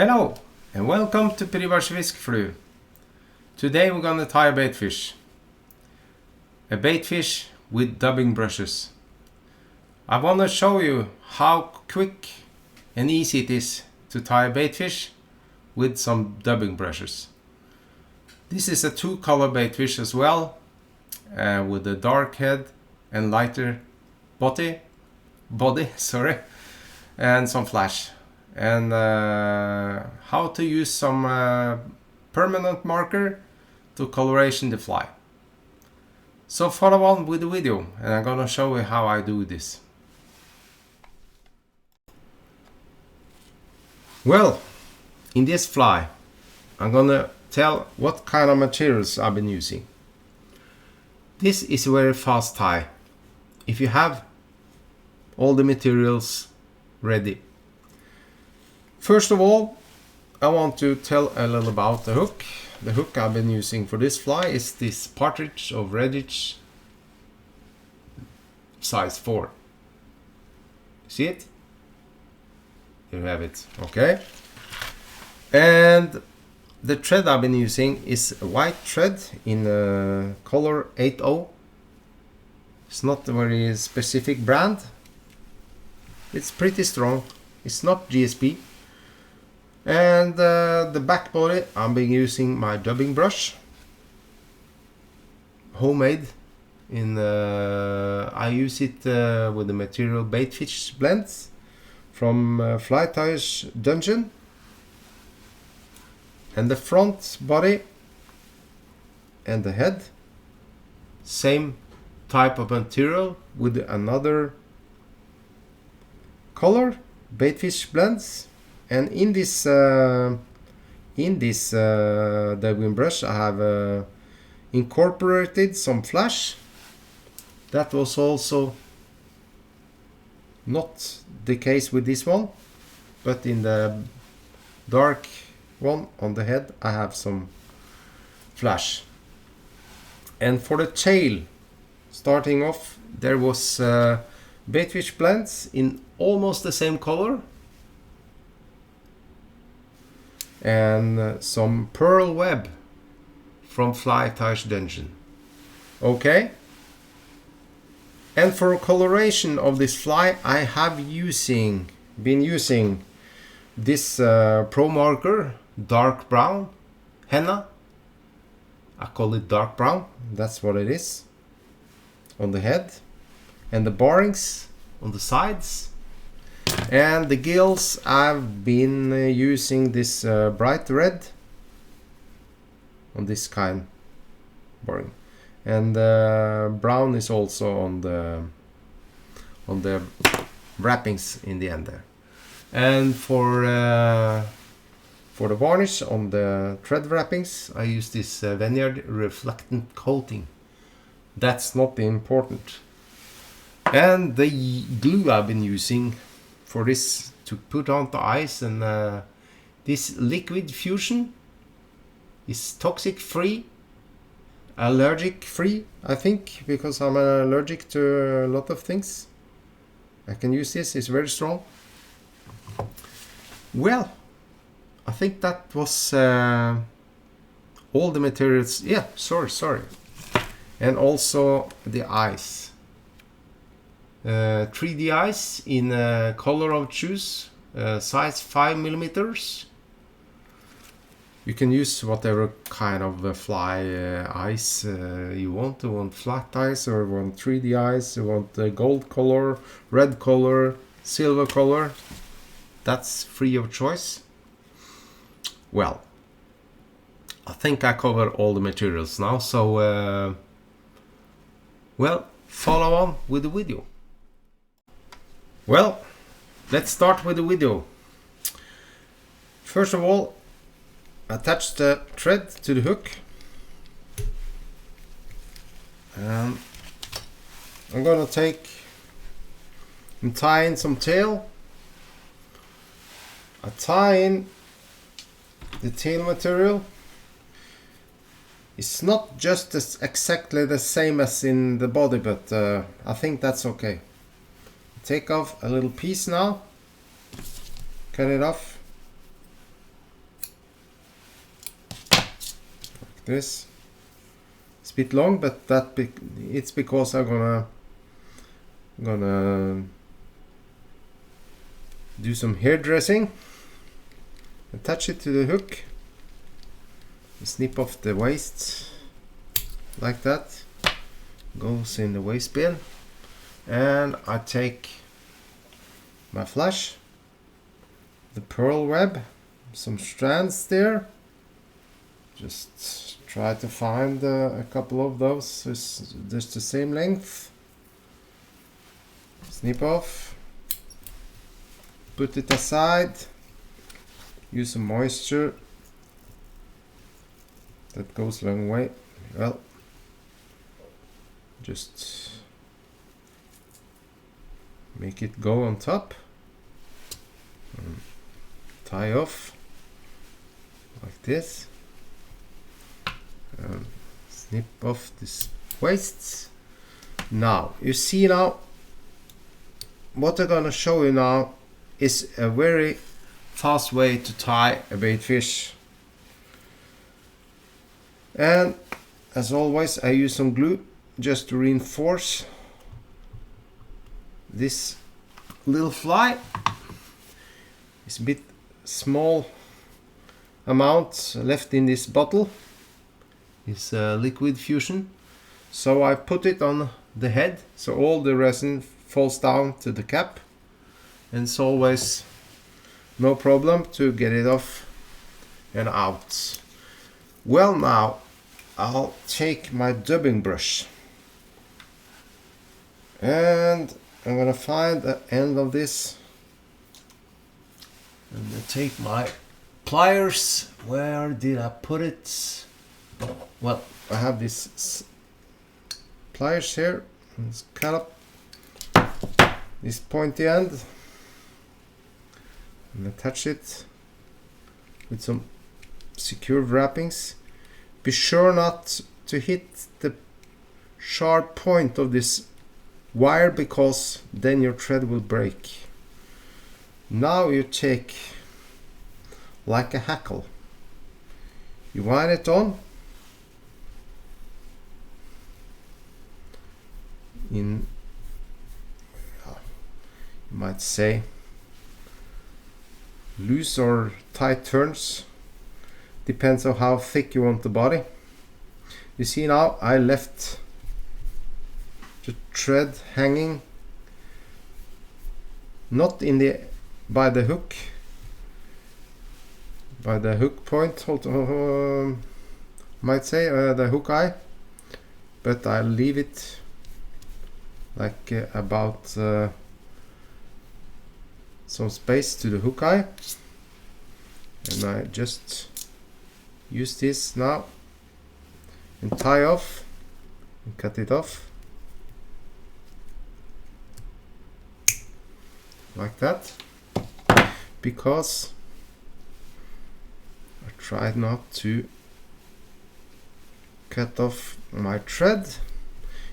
Hello and welcome to Privash Fiskeflu. Today we're gonna tie a baitfish. A baitfish with dubbing brushes. I wanna show you how quick and easy it is to tie a baitfish with some dubbing brushes. This is a two-color baitfish as well, with a dark head and lighter body, sorry, and some flash. And how to use some permanent marker to coloration the fly. So follow on with the video and I'm gonna show you how I do this. Well, in this fly I'm gonna tell what kind of materials I've been using. This is a very fast tie if you have all the materials ready. First of all, I want to tell a little about the hook. The hook I've been using for this fly is this partridge of Redditch size 4. See it? There you have it. Okay. And the thread I've been using is a white thread in color 80. It's not a very specific brand. It's pretty strong. It's not GSP. And the back body, I'm been using my dubbing brush, homemade. I use it with the material Baitfish blends from Fly Tires Dungeon. And the front body and the head, same type of material with another color, Baitfish blends. And in this dubbing brush I have incorporated some flash. That was also not the case with this one, but in the dark one on the head I have some flash. And for the tail, starting off, there was Baitfish blends in almost the same color. And some pearl web from Fly Tires Dungeon. Okay. And for coloration of this fly, I have been using this Pro Marker dark brown henna. I call it dark brown. That's what it is. On the head and the barrings on the sides. And the gills, I've been using this bright red on this kind boring, and brown is also on the wrappings in the end there. And for the varnish on the thread wrappings, I use this Vineyard reflectant coating. That's not important. And the glue I've been using for this to put on the ice, and this liquid fusion is toxic free, allergic free, I think, because I'm allergic to a lot of things. I can use this, it's very strong. Well, I think that was all the materials. Yeah, sorry. And also the ice. 3D ice in color of choose, size 5 millimeters. You can use whatever kind of fly ice you want. You want flat ice, or you want 3D ice, you want gold color, red color, silver color. That's free of choice. Well, I think I covered all the materials now, so well, follow on with the video. Well, let's start with the video. First of all, attach the thread to the hook. And I'm gonna take and tie in some tail. I tie in the tail material. It's not just exactly the same as in the body, but I think that's okay. Take off a little piece now, cut it off, this. It's a bit long, but it's because I'm gonna do some hairdressing. Attach it to the hook. Snip off the waist like that. Goes in the waste bin. And I take my flash, the pearl web, some strands there. Just try to find a couple of those just the same length. Snip off. Put it aside. Use some moisture. That goes a long way. Well, just make it go on top. Tie off like this. Snip off this waist. Now you see, now what I'm gonna show you now is a very fast way to tie a bait fish. And as always, I use some glue just to reinforce this little fly. It's a bit small amount left in this bottle. It's liquid fusion, so I put it on the head so all the resin falls down to the cap, and it's always no problem to get it off and out. Well, now I'll take my dubbing brush and I'm gonna find the end of this, and I take my pliers. Where did I put it? Well, I have this pliers here. Let's cut up this pointy end and attach it with some secure wrappings. Be sure not to hit the sharp point of this wire, because then your thread will break. Now you take, like a hackle, you wind it on in, you might say, loose or tight turns, depends on how thick you want the body. You see, now I left the thread hanging, not in the by the hook point, might say the hook eye, but I leave it like about some space to the hook eye, and I just use this now and tie off and cut it off like that, because I tried not to cut off my thread.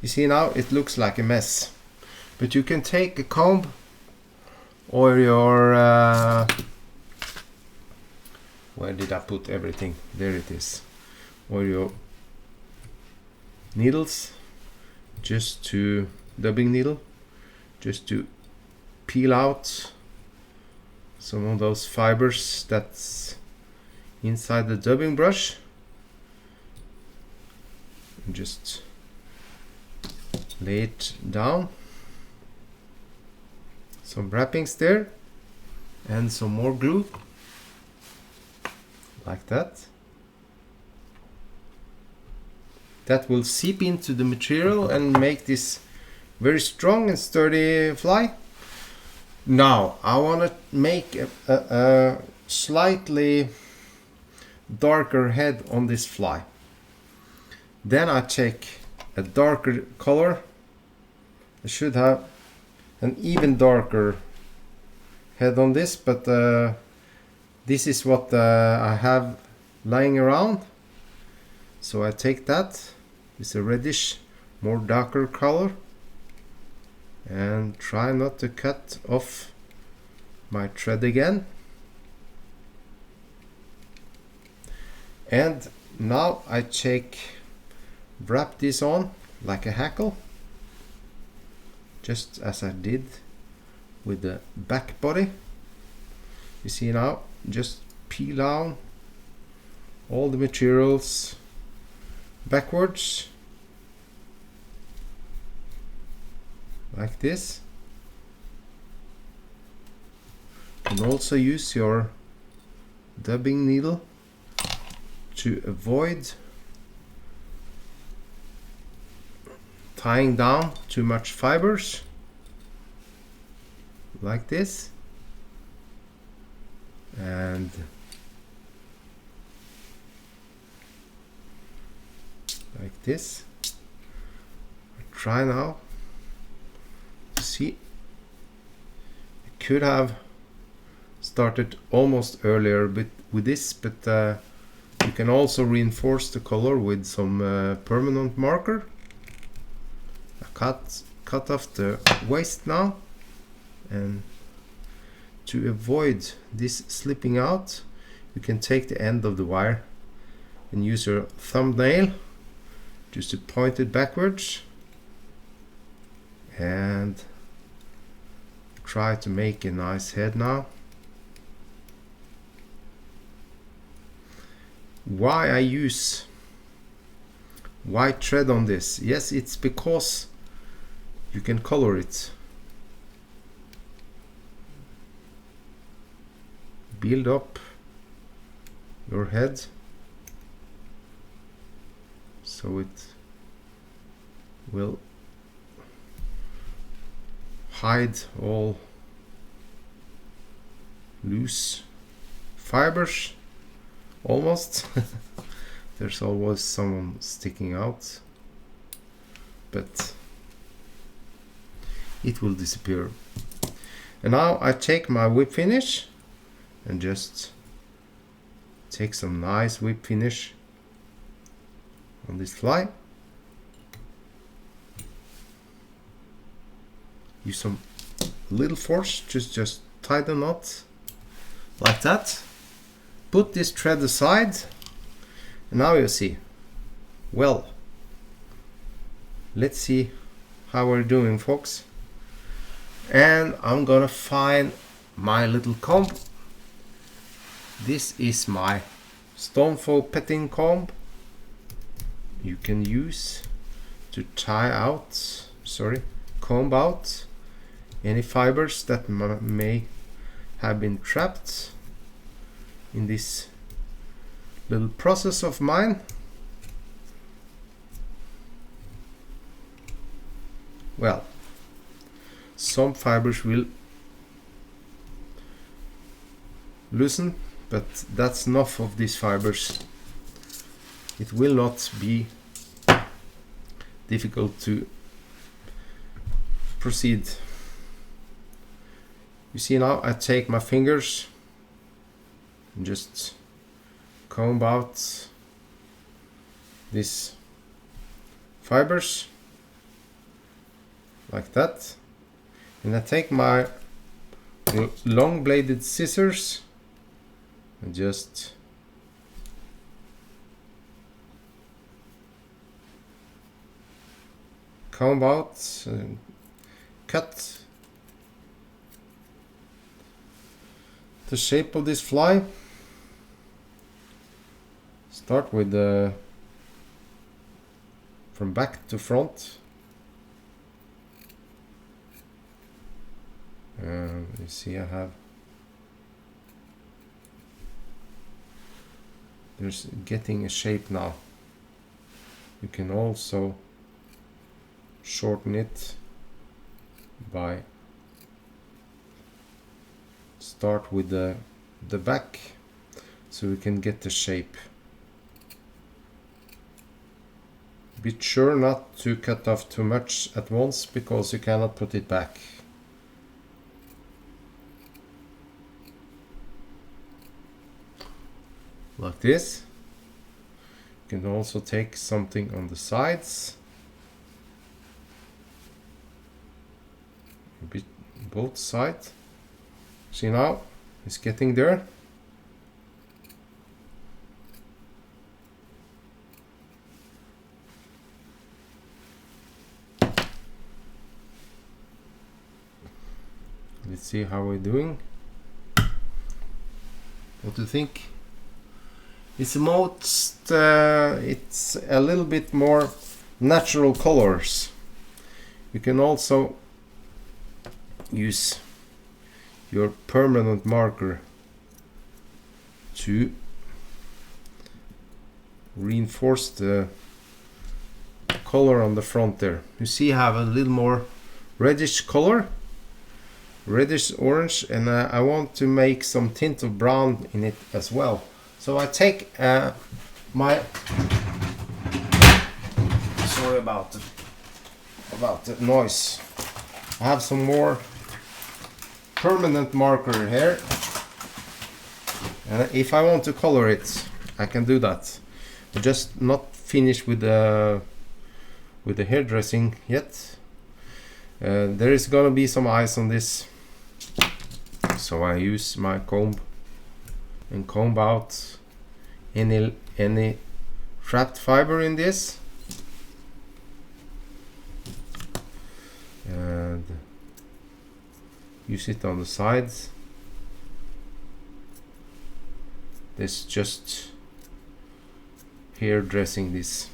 You see, now it looks like a mess, but you can take a comb or your where did I put everything? There it is. Or your needles, just to dubbing needle, just to peel out some of those fibers that's inside the dubbing brush, and just lay it down. Some wrappings there and some more glue like that. That will seep into the material and make this very strong and sturdy fly. Now I want to make a slightly darker head on this fly. Then I take a darker color. I should have an even darker head on this, but this is what I have lying around. So I take that. It's a reddish, more darker color, and try not to cut off my thread again. And now I wrap this on like a hackle, just as I did with the back body. You see now, just peel down all the materials backwards like this. You can also use your dubbing needle to avoid tying down too much fibers like this, and like this. Try now to see. I could have started almost earlier with this, but you can also reinforce the color with some permanent marker. I cut off the waist now, and to avoid this slipping out, you can take the end of the wire and use your thumbnail just to point it backwards and try to make a nice head now. Why I use white thread on this? Yes, it's because you can color it. Build up your head so it will hide all loose fibers. Almost. There's always someone sticking out, but it will disappear. And now I take my whip finish and just take some nice whip finish on this fly. Use some little force, just tie the knot like that. Put this thread aside, and now you see. Well, let's see how we're doing, folks. And I'm gonna find my little comb. This is my Stonefold petting comb. You can use to comb out any fibers that may have been trapped in this little process of mine. Well, some fibers will loosen, but that's enough of these fibers. It will not be difficult to proceed. You see now I take my fingers and just comb out these fibers like that, and I take my long bladed scissors and just comb out and cut the shape of this fly. Start with the from back to front. You see there's getting a shape now. You can also shorten it by start with the back so we can get the shape. Be sure not to cut off too much at once because you cannot put it back. Like this. You can also take something on the sides. A bit both sides. See now, it's getting there. Let's see how we're doing. What do you think? It's most it's a little bit more natural colors. You can also use your permanent marker to reinforce the color on the front there. You see I have a little more reddish color, reddish orange, and I want to make some tint of brown in it as well. So I take my, sorry about the noise. I have some more permanent marker here, and if I want to color it, I can do that. I'm just not finished with the hairdressing yet. There is gonna be some eyes on this, so I use my comb and comb out any trapped fiber in this, and use it on the sides. This just hair dressing this.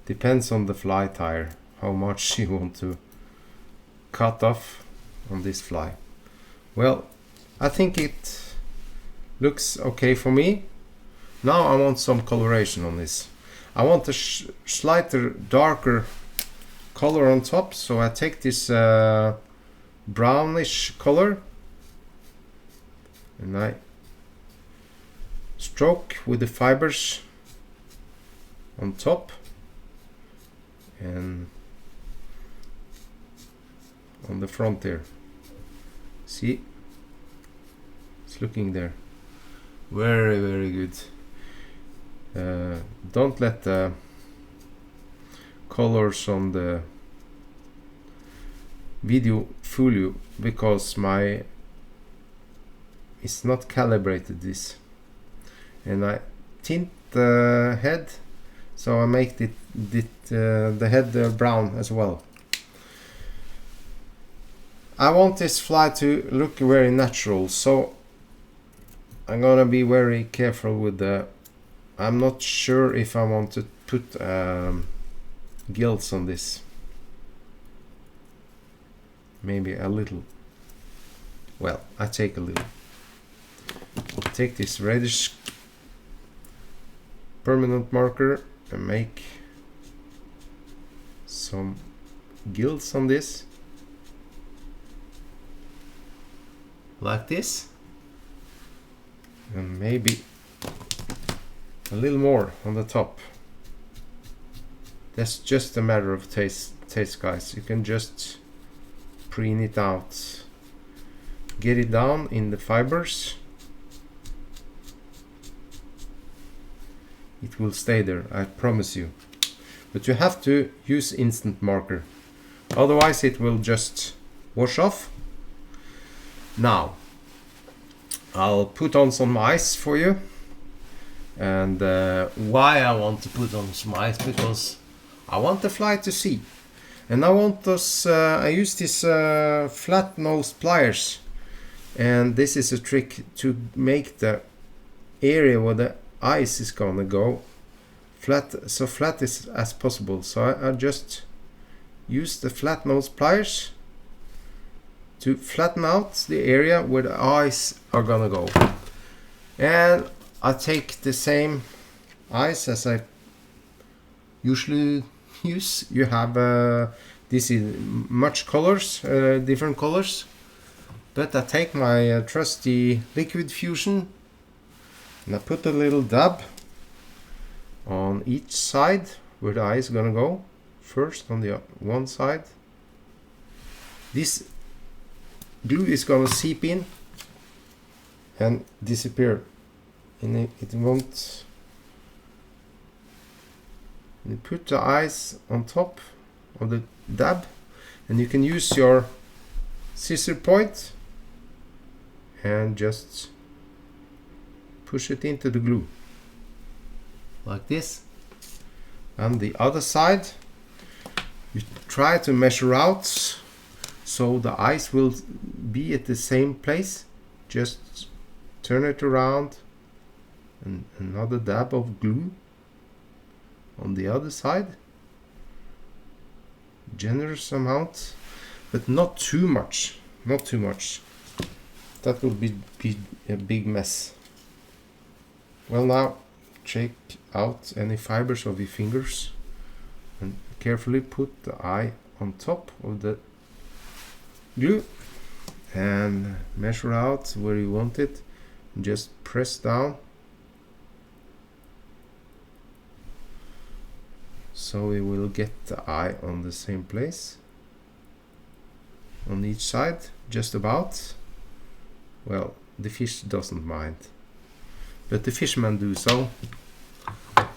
Depends on the fly tire how much you want to cut off on this fly. Well, I think it looks okay for me. Now I want some coloration on this. I want a slightly darker color on top, so I take this brownish color and I stroke with the fibers on top and on the front there. See, it's looking there very, very good. Don't let the colors on the video fool you, because it's not calibrated this, and I tint the head, so I make the head brown as well. I want this fly to look very natural, so I'm gonna be very careful with the, I'm not sure if I want to put gills on this. Maybe a little. Well, I take a little. Take this reddish permanent marker and make some gills on this, like this, and maybe a little more on the top. That's just a matter of taste guys. You can just preen it out, get it down in the fibers. It will stay there, I promise you. But you have to use instant marker, otherwise it will just wash off. Now I'll put on some ice for you. And why I want to put on some ice, because I want the fly to see, and I want those I use this flat nose pliers, and this is a trick to make the area where the ice is gonna go flat, so flat as possible. So I just use the flat nose pliers to flatten out the area where the eyes are gonna go. And I take the same eyes as I usually use. You have this is much colors, different colors, but I take my trusty liquid fusion and I put a little dab on each side where the eye is gonna go. First on the one side. This glue is gonna seep in and disappear, and it won't. You put the eyes on top of the dab, and you can use your scissor point and just push it into the glue like this. And the other side, You try to measure out so the eyes will be at the same place. Just turn it around, and another dab of glue on the other side. Generous amount, but not too much. Not too much. That will be a big mess. Well, now check out any fibers of your fingers and carefully put the eye on top of the glue and measure out where you want it. Just press down so we will get the eye on the same place on each side, just about. Well, the fish doesn't mind, but the fishermen do, so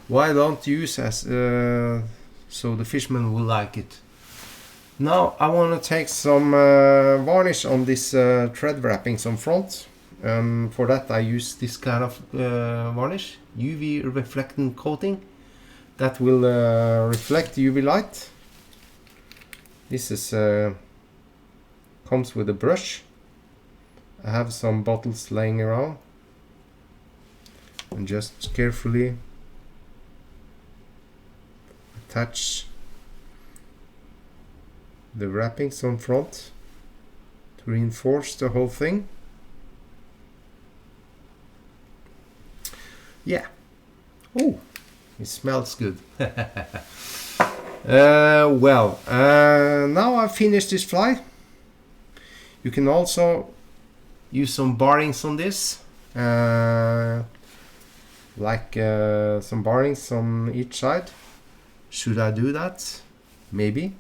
why don't use as so the fishermen will like it. Now I want to take some varnish on this thread wrappings on front, and for that I use this kind of varnish, UV reflecting coating that will reflect UV light. This is comes with a brush. I have some bottles laying around, and just carefully attach the wrappings on front to reinforce the whole thing. Yeah. Oh, it smells good. Well, now I've finished this fly. You can also use some barrings on this, like some barrings on each side. Should I do that? Maybe.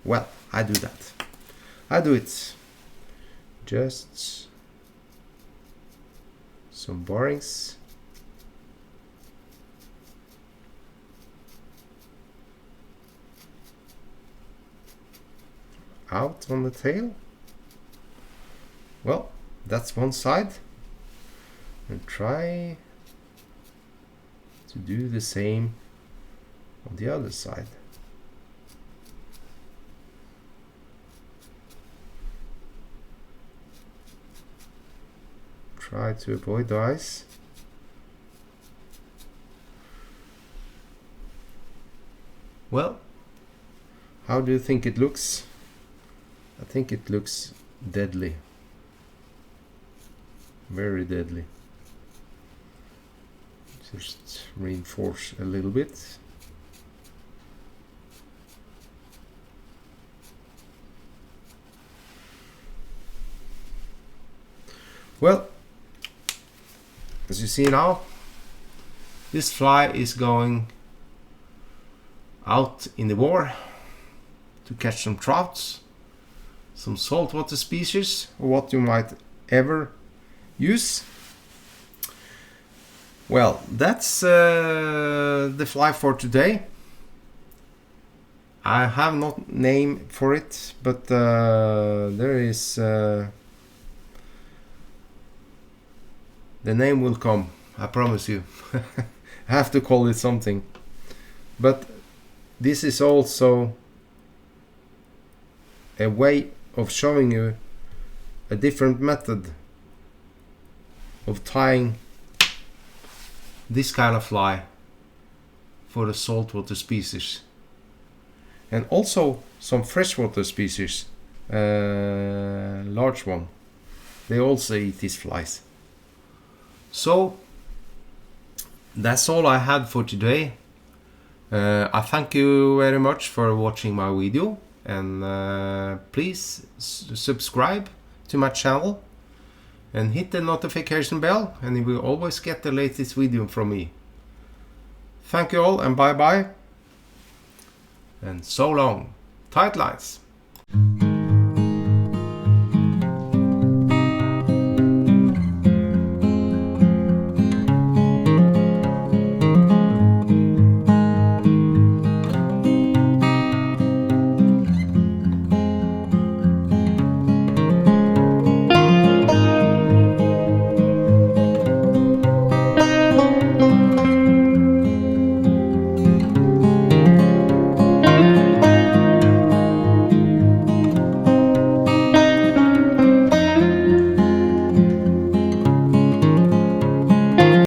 Well, I do that. I do it. Just some barrings. Out on the tail. Well, that's one side. And try to do the same on the other side. Try to avoid the eyes. Well, how do you think it looks? I think it looks deadly. Very deadly. Just reinforce a little bit. Well, as you see now, this fly is going out in the war to catch some trouts, some saltwater species, or what you might ever use. Well, that's the fly for today. I have not name for it, but there is the name will come, I promise you. I have to call it something. But this is also a way of showing you a different method of tying this kind of fly for the saltwater species, and also some freshwater species, large one. They also eat these flies. So that's all I had for today. I thank you very much for watching my video, and please subscribe to my channel and hit the notification bell, and you will always get the latest video from me. Thank you all, and bye bye, and so long. Tight lines.